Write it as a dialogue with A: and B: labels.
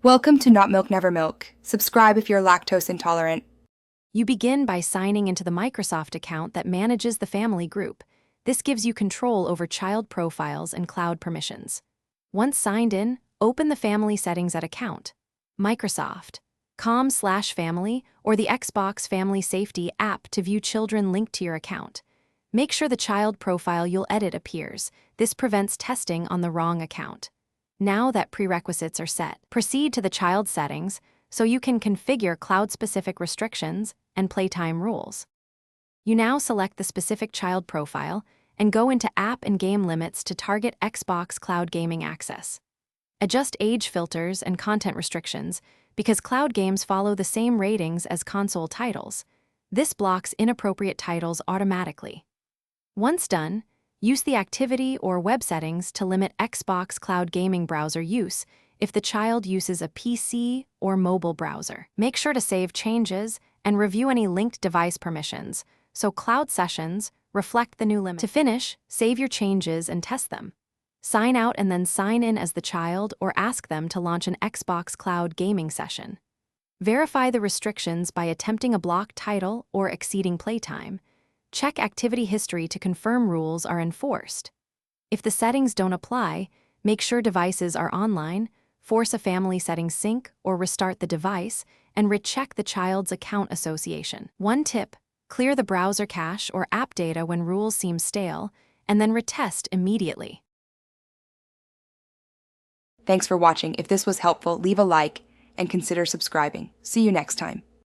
A: Welcome to Not Milk Never Milk. Subscribe if you're lactose intolerant.
B: You begin by signing into the Microsoft account that manages the family group. This gives you control over child profiles and cloud permissions. Once signed in, open the family settings at Account, Microsoft, com/family, or the Xbox Family Safety app to view children linked to your account. Make sure the child profile you'll edit appears. This prevents testing on the wrong account. Now that prerequisites are set, proceed to the child settings so you can configure cloud-specific restrictions and playtime rules. You now select the specific child profile and go into App and Game Limits to target Xbox Cloud Gaming access. Adjust age filters and content restrictions because cloud games follow the same ratings as console titles. This blocks inappropriate titles automatically. Once done, use the activity or web settings to limit Xbox Cloud Gaming browser use if the child uses a PC or mobile browser. Make sure to save changes and review any linked device permissions so cloud sessions reflect the new limit. To finish, save your changes and test them. Sign out and then sign in as the child or ask them to launch an Xbox Cloud Gaming session. Verify the restrictions by attempting a blocked title or exceeding playtime. Check activity history to confirm rules are enforced. If the settings don't apply, make sure devices are online, force a family settings sync or restart the device, and recheck the child's account association. One tip: clear the browser cache or app data when rules seem stale, and then retest immediately.
A: Thanks for watching. If this was helpful, leave a like and consider subscribing. See you next time.